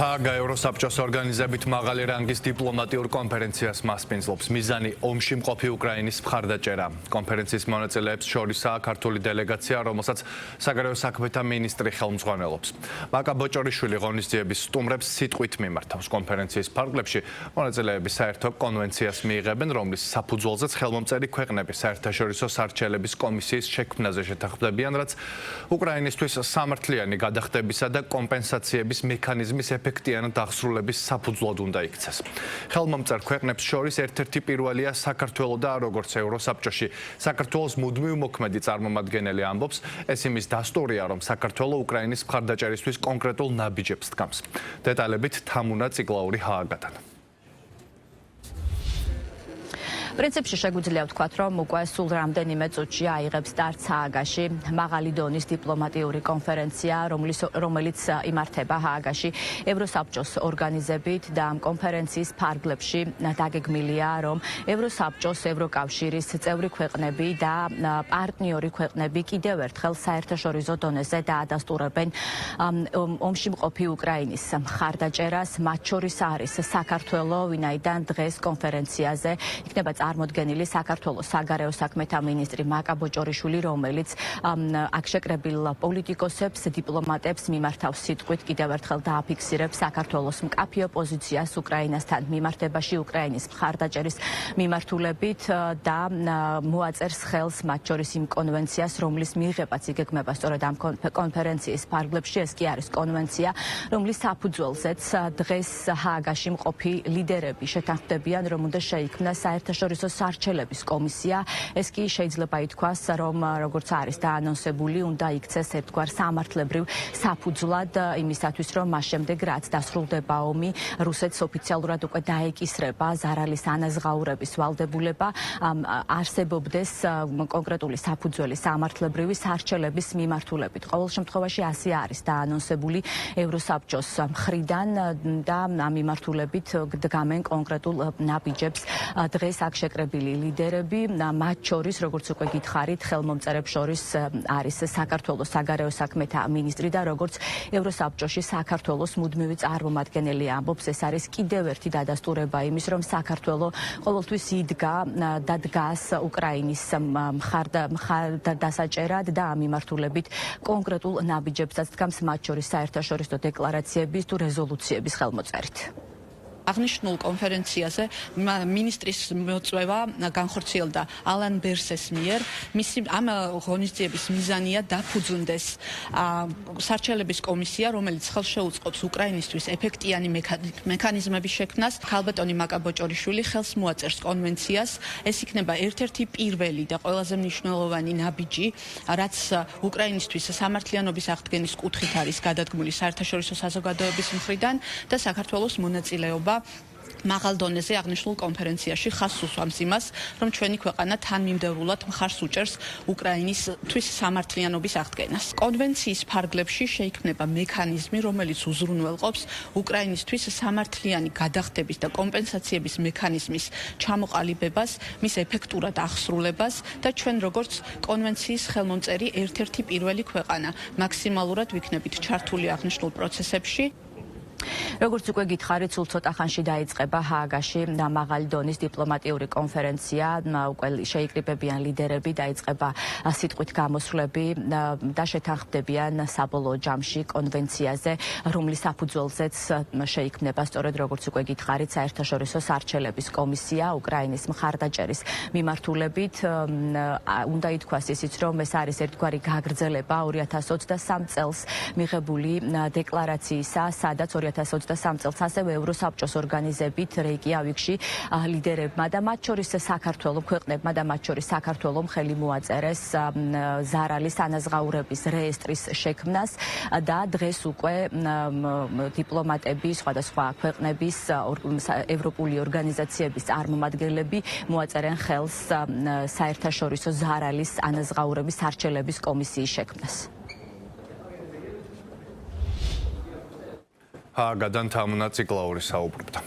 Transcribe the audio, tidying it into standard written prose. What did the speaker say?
ჰააგა ევროსაბჭოს ორგანიზებით მაღალი რანგის დიპლომატიურ კონფერენციას მასპინძლობს. მიზანი ომში მყოფი უკრაინის მხარდაჭერა. კონფერენციის მონაწილეებს შორისაა ქართული დელეგაცია, რომელსაც საგარეო საქმეთა მინისტრი ხელმძღვანელობს. მაკა ბოჭორიშვილი ღონისძიების სტუმრებს სიტყვით მიმართავს. კონფერენციის ფარგლებში მონაწილეები საერთო კონვენციას მიიღებენ, რომლის საფუძველზეც ხელმომწერი ქვეყნები საერთაშორისო სარჩელების კომისიის შექმნაზე შეთანხმდებიან, რაც უკრაინისთვის სამართლიანი გადახდებისა და კომპენსაციების მექანიზმის ეფექტიანად აღსრულების საფუძვლად უნდა იქცეს. ხელმომწერ ქვეყნებს შორის ერთ-ერთი პირველია საქართველო და როგორც ევროსაბჭოში საქართველოს მუდმივ მოქმედი წარმომადგენელი ამბობს, ეს იმის დასტურია, რომ საქართველო უკრაინის მხარდაჭერისთვის კონკრეტულ ნაბიჯებს დგამს. დეტალებით თამუნა ციკლაური ჰააგიდან. პრინციპში შეგვიძლია ვთქვათ, რომ უკვე სულ რამდენიმე წუთში აიღებს სტარტს ჰააგაში მაღალი დონის დიპლომატიური კონფერენცია, რომელიც იმართება ჰააგაში ევროსაბჭოს ორგანიზებით და ამ კონფერენციის ფარგლებში დაგეგმილია, რომ ევროსაბჭოს, ევროკავშირის წევრი ქვეყნები და პარტნიორი ქვეყნები კიდევ ერთხელ საერთაშორისო დონეზე დაადასტურებენ ომში მყოფი უკრაინის მხარდაჭერას, მათ შორის არის საქართველო, ვინაიდან დღეს კონფერენციაზე იქნება წარმოდგენილი საქართველოს საგარეო საქმეთა მინისტრი მაკა ბოჭორიშვილი, რომელიც აქ შეკრებილ პოლიტიკოსებს, დიპლომატებს მიმართავს სიტყვით, კიდევ ერთხელ დააფიქსირებს საქართველოს მკაფიო პოზიციას უკრაინასთან მიმართებაში, უკრაინის მხარდაჭერის მიმართულებით და მოაწერს ხელს მათ შორის იმ კონვენციას, რომლის მიღებაც იგეგმება სწორედ ამ კონფერენციის ფარგლებში. ეს კი არის კონვენცია, რომლის საფუძველზეც დღეს ჰააგაში მყოფი ლიდერები შეთანხმდებიან, რომ უნდა შეიქმნას საერთაშორისო სარჩელების კომისია. ეს კი შეიძლება ითქვას, რომ როგორც არის დაანონსებული, უნდა იქცეს ერთგვარ სამართლებრივ საფუძვლად იმისათვის, რომ მას შემდეგ რაც დასრულდება ომი, რუსეთს ოფიციალურად უკვე დაეკისრება ზარალის ანაზღაურების ვალდებულება, არსებობდეს კონკრეტული საფუძველი სამართლებრივი სარჩელების მიმართულებით. ყოველ შემთხვევაში ასე არის დაანონსებული ევროსაბჭოს მხრიდან და ამ მიმართულებით დგამენ კონკრეტულ ნაბიჯებს დღეს აქ შეკრებილი ლიდერები, მათ შორის, როგორც უკვე გითხარით, ხელმომწერებს შორის არის საქართველოს საგარეო საქმეთა მინისტრი და როგორც ევროსაბჭოში საქართველოს მუდმივი წარმომადგენელი ამბობს, ეს არის კიდევ ერთი დადასტურება იმის, რომ საქართველო ყოველთვის იდგა და დგას უკრაინის მხარდასაჭერად და ამ მიმართულებით კონკრეტულ ნაბიჯებსაც დგამს, მათ შორის საერთაშორისო დეკლარაციების თუ რეზოლუციების ხელმოწერით. აღნიშნულ კონფერენციაზე მინისტრის მოწვევა განხორციელდა ალან ბერსეს მიერ. მისი ამ ღონისძიების მიზანია დაფუძნდეს სარჩელების კომისია, რომელიც ხელს შეუწყობს უკრაინისთვის ეფექტიანი მექანიზმების შექმნას. ქალბატონი მაკა ბოჭორიშვილი ხელს მოაწერს კონვენციას. ეს იქნება ერთ-ერთი პირველი და ყველაზე მნიშვნელოვანი ნაბიჯი, რაც უკრაინისთვის სამართლიანობის აღდგენის კუთხით არის გადადგმული საერთაშორისო საზოგადოების მხრიდან და საქართველოს მონაწილეობა მაღალ დონეზე აღნიშნულ კონფერენციაში ხაზს უსვამს იმას, რომ ჩვენი ქვეყანა თანმიმდევრულად მხარს უჭერს უკრაინისთვის სამართლიანობის აღდგენას. კონვენციის ფარგლებში შეიქმნება მექანიზმი, რომელიც უზრუნველყოფს უკრაინისთვის სამართლიანი გადახდების და კომპენსაციების მექანიზმის ჩამოყალიბებას, მის ეფექტურად აღსრულებას და ჩვენ როგორც კონვენციის ხელმომწერი ერთ-ერთი პირველი ქვეყანა მაქსიმალურად ვიქნებით ჩართული აღნიშნულ პროცესებში. როგორც უკვე გითხარით, სულ ცოტა ხანში დაიწყება ჰააგაში მაღალი დონის დიპლომატიური კონფერენცია, უკვე შეიკრიბებიან ლიდერები, დაიწყება სიტყვით გამოსვლები და შეთანხმდებიან საბოლოო ჯამში კონვენციაზე, რომლის საფუძველზეც შეიქმნება სწორედ როგორც უკვე გითხარით, საერთაშორისო სარჩელების კომისია უკრაინის მხარდაჭერის მიმართულებით. უნდა ითქვას ისიც, რომ ეს არის ერთგვარი გაგრძელება 2023 წელს მიღებული დეკლარაციისა, სადაც 2023 წელს ასევე ევროსაბჭოს ორგანიზებით რეიკიავიკში ლიდერებმა და მათ შორის საქართველოს ქვეყნებმა და მათ შორის საქართველოს ხელი მოაწერეს ზარალის ანაზღაურების რეესტრის შექმნას და დღეს უკვე დიპლომატები, სხვადასხვა ქვეყნების ევროპული ორგანიზაციების წარმომადგენლები მოაწერენ ხელს საერთაშორისო ზარალის ანაზღაურების სარჩელების კომისიის შექმნას. ჰააგიდან თამუნა ციკლაური საუბრობდა.